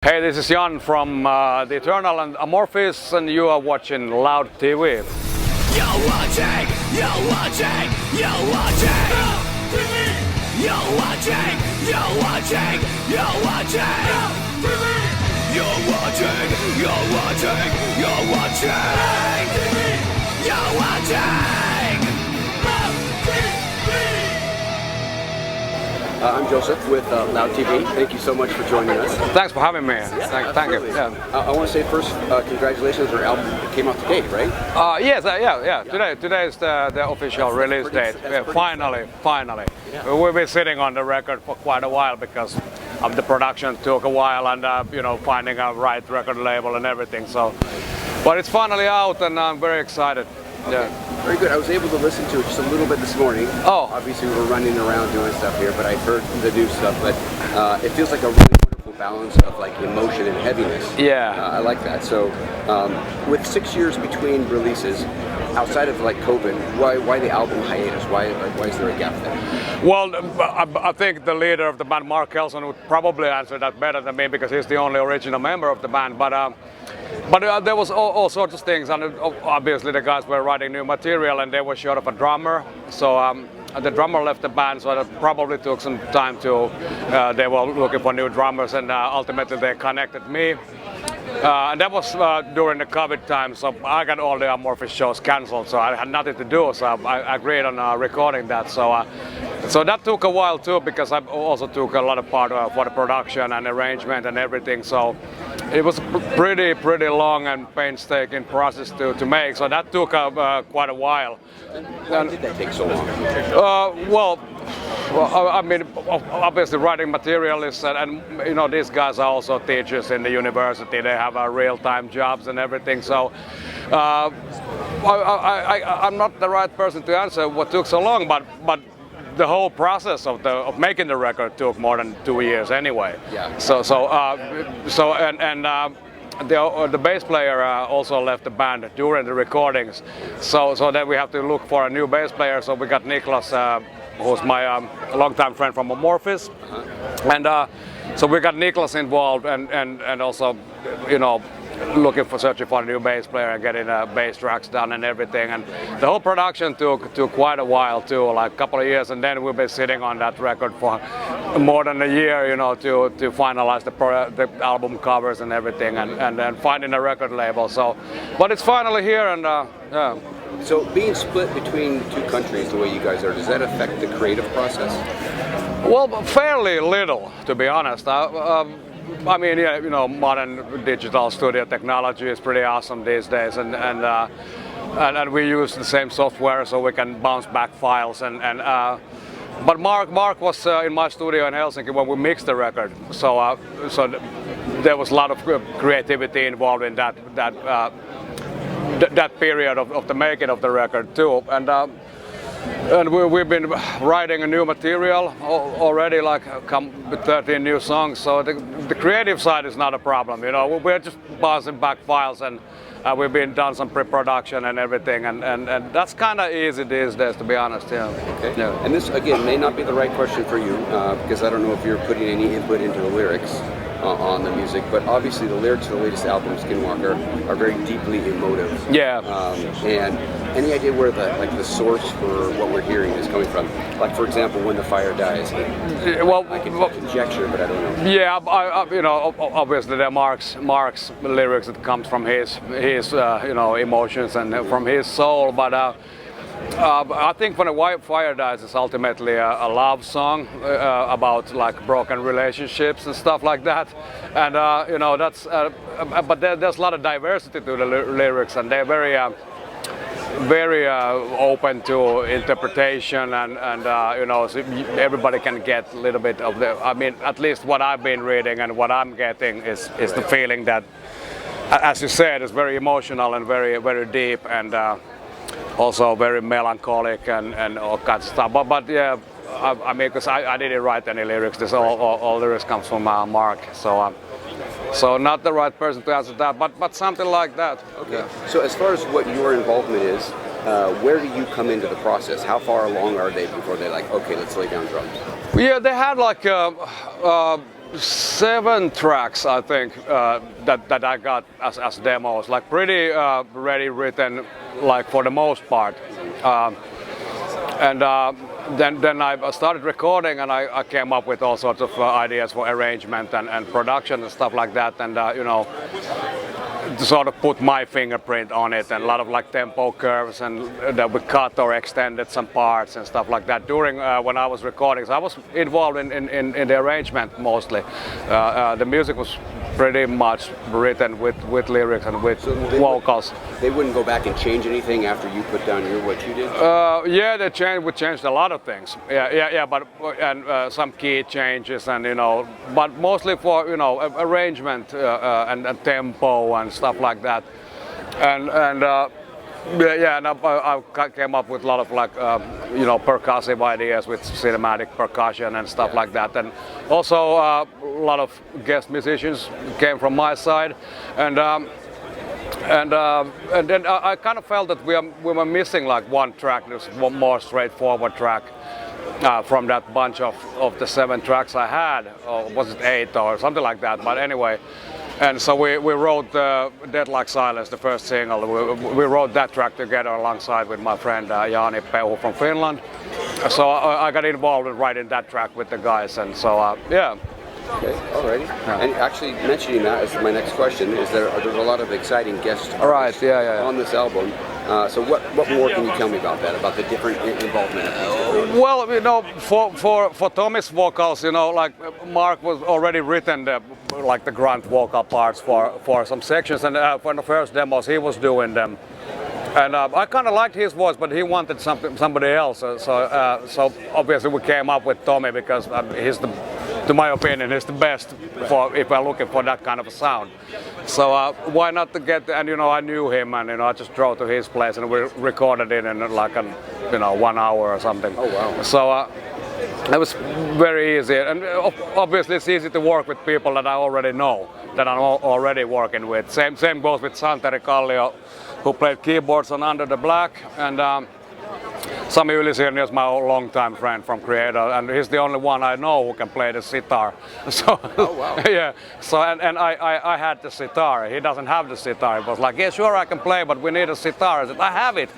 Hey, this is Jan from the Eternal and Amorphis, and you are watching Loud TV. You're watching, you're watching, you're watching. You're watching, you're watching, you're watching. You're watching, you're watching, you're watching. You're watching. I'm Joseph with Loud TV. Thank you so much for joining us. Thanks for having me. Thank you. Yeah. I want to say first, congratulations. Your album came out today, right? Yes, yeah. Today is the official release date. Finally. Yeah. We've been sitting on the record for quite a while because of the production took a while and finding a right record label and everything. So, but it's finally out and I'm very excited. Okay. Yeah. Very good. I was able to listen to it just a little bit this morning. Oh. Obviously, we were running around doing stuff here, but I heard the new stuff. But it feels like a really wonderful balance of like emotion and heaviness. Yeah. I like that. So, with 6 years between releases, outside of like COVID, why the album hiatus? Why is there a gap there? Well, I think the leader of the band, Mark Kelson, would probably answer that better than me because he's the only original member of the band. But there was all sorts of things, and obviously the guys were writing new material, and they were short of a drummer. So the drummer left the band, so that probably took some time to. They were looking for new drummers, and ultimately they connected me. And that was during the COVID time, so I got all the Amorphis shows cancelled, so I had nothing to do. So I agreed on recording that. So that took a while too, because I also took a lot of part for the production and arrangement and everything. So it was a pretty long and painstaking process to make. So that took quite a while. Why did that take so long? I mean, obviously writing material is, and these guys are also teachers in the university. They have real-time jobs and everything. So I'm not the right person to answer what took so long, but the whole process of making the record took more than 2 years anyway. Yeah. The bass player also left the band during the recordings, so then we have to look for a new bass player. So we got Niklas, who's my longtime friend from Amorphis, and so we got Niklas involved, and also searching for a new bass player and getting bass tracks done and everything. And the whole production took quite a while too, like a couple of years, and then we've been sitting on that record for more than a year, to finalize the album covers and everything, and then finding a record label. So, but it's finally here, and yeah. So being split between two countries the way you guys are, does that affect the creative process? Well, fairly little, to be honest. I mean, yeah, modern digital studio technology is pretty awesome these days, and we use the same software so we can bounce back files. But Mark was in my studio in Helsinki when we mixed the record, so there was a lot of creativity involved in that period of the making of the record too, and we've been writing a new material already, like come with 13 new songs. So the creative side is not a problem. We're just bouncing back files, and we've been done some pre-production and everything, and that's kind of easy these days, to be honest. Yeah. Okay. Yeah. And this again may not be the right question for you because I don't know if you're putting any input into the lyrics on the music, but obviously the lyrics of the latest album, Skinwalker, are very deeply emotive. Yeah. And any idea where the source for what we're hearing is coming from? Like, for example, When the Fire Dies. I can conjecture, but I don't know. Yeah, obviously there are Mark's lyrics that comes from his emotions and from his soul, but I think When the Fire Dies is ultimately a love song about like broken relationships and stuff like that, and that's. But there's a lot of diversity to the lyrics, and they're very open to interpretation, and so everybody can get a little bit of the. I mean, at least what I've been reading and what I'm getting is the feeling that, as you said, is very emotional and very deep, and also very melancholic and all kinds of stuff. But yeah, I mean, because I didn't write any lyrics. This all lyrics comes from Mark. So not the right person to answer that, but something like that. Okay. Yeah. So as far as what your involvement is, where do you come into the process? How far along are they before they're like, okay, let's lay down drums? Yeah, they had like 7 tracks, I think, that I got as demos, like pretty ready written, like for the most part. And then I started recording, and I came up with all sorts of ideas for arrangement and production and stuff like that, and you know, to sort of put my fingerprint on it, and a lot of like tempo curves, and that we cut or extended some parts and stuff like that during when I was recording. So I was involved in the arrangement mostly. The music was pretty much written with lyrics and with vocals. They wouldn't go back and change anything after you put down what you did? Yeah, we changed a lot of things. Yeah, but and some key changes, and you know, but mostly for, you know, arrangement and tempo and stuff like that. And I came up with a lot of like you know, percussive ideas with cinematic percussion and stuff like that, and also a lot of guest musicians came from my side, and then I kind of felt that we were missing like one track, this one more straightforward track from that bunch of the 7 tracks I had, or was it 8 or something like that, but anyway. And so we wrote Dead Like Silence, the first single. We wrote that track together alongside with my friend Jan Rechberger from Finland. So I got involved in writing that track with the guys, and so yeah. Okay, alrighty. Yeah. And actually, mentioning that is my next question. There's a lot of exciting guest artists on this album. So what more can you tell me about that? About the different involvement of these? Well, you know, for Tommy's vocals, you know, like Mark was already written like the grunt vocal parts for some sections, and for the first demos he was doing them. And I kind of liked his voice, but he wanted somebody else. So obviously we came up with Tommy because to my opinion, he's the best if we're looking for that kind of a sound. So why not to get? And you know, I knew him, and you know, I just drove to his place, and we recorded it in like 1 hour or something. Oh wow! So it was very easy, and obviously it's easy to work with people that I already know, that I'm already working with. Same goes with Santeri Kallio, who played keyboards on Under the Black, and Sami Ylisirni is my longtime friend from Creator, and he's the only one I know who can play the sitar. So, oh wow! Yeah. So and I had the sitar. He doesn't have the sitar. He was like, yeah, sure I can play, but we need a sitar. I said, I have it.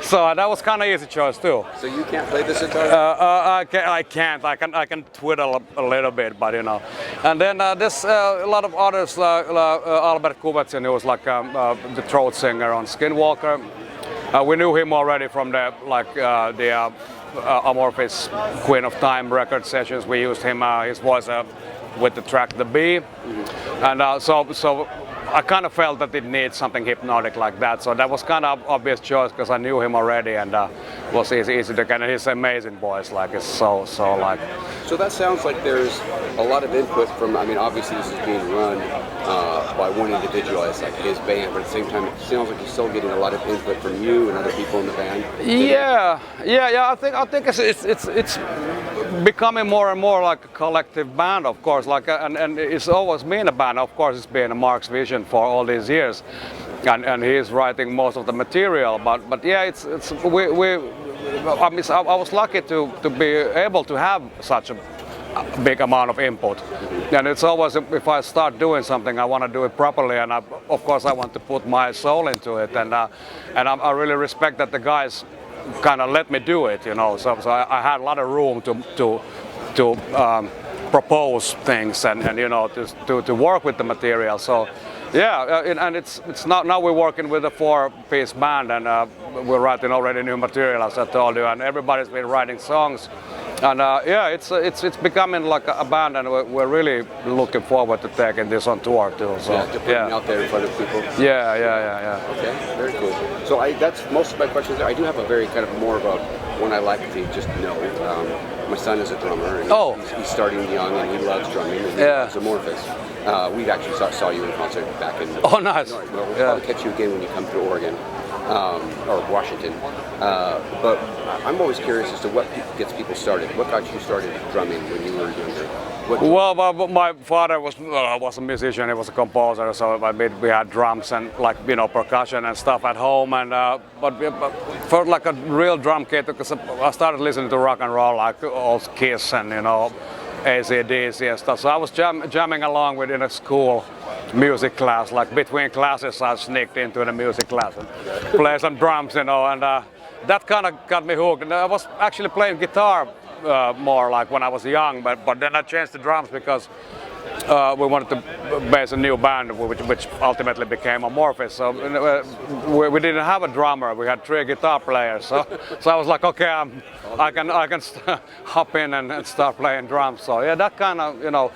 So that was kind of easy choice too. So you can't play the sitar? I can't. I can twiddle a little bit, but you know. And then there's a lot of others. Albert Kuvetsin, who was like the throat singer on Skinwalker. We knew him already from the Amorphis Queen of Time record sessions. We used him, his voice with the track The Bee, and so I kind of felt that it needs something hypnotic like that. So that was kind of obvious choice because I knew him already, and was easy to get. And his amazing voice, like it's so like. So that sounds like there's a lot of input from. I mean, obviously this is being run by one individual as like his band, but at the same time it sounds like you're still getting a lot of input from you and other people in the band. Yeah. I think it's becoming more and more like a collective band, of course. Like and it's always been a band. Of course, it's been Mark's vision for all these years, and he's writing most of the material. But yeah, I was lucky to be able to have such a big amount of input, and it's always, if I start doing something, I want to do it properly, and of course I want to put my soul into it, and I really respect that the guys kind of let me do it, you know. So I had a lot of room to propose things and you know, to work with the material. So yeah, and it's now we're working with a 4-piece band, and we're writing already new material, as I told you, and everybody's been writing songs, and yeah, it's becoming like a band, and we're really looking forward to taking this on tour too. So yeah, to put it out there in front of people. Yeah. Okay, very cool. So that's most of my questions there. I do have a very kind of more of a one I like to just know. My son is a drummer, and he's starting young, and he loves drumming, and he loves Amorphis. We actually saw you in concert back in. Oh, nice. We'll probably catch you again when you come to Oregon or Washington. But I'm always curious as to what gets people started. What got you started drumming when you were younger? Well, my father was a musician. He was a composer, so we had drums and like, you know, percussion and stuff at home. And but for like a real drum kit, because I started listening to rock and roll, like old Kiss and, you know, AC/DC and stuff. So I was jamming along with in a school music class. Like between classes, I sneaked into the music class and play some drums, you know, and that kind of got me hooked. And I was actually playing guitar more like when I was young, but then I changed to drums because we wanted to base a new band, which ultimately became Amorphis. So we didn't have a drummer. We had 3 guitar players. So I was like, okay, I can hop in and start playing drums. So yeah, that kind of, you know,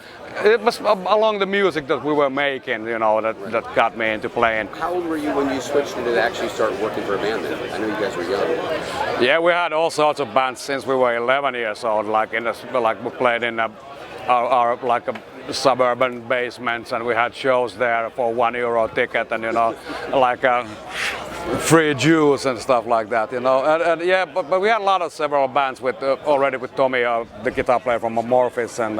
it was along the music that we were making, you know, that got me into playing. How old were you when you switched and actually start working for a band then? I know you guys were young. Yeah, we had all sorts of bands since we were 11 years old. Like we played in our like a suburban basements, and we had shows there for €1 ticket, and you know, like free juice and stuff like that, you know. And yeah, but we had several bands with already with Tommy, the guitar player from Amorphis, and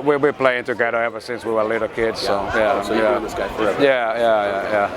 we've been playing together ever since we were little kids. So yeah, so you've known this guy forever. Yeah.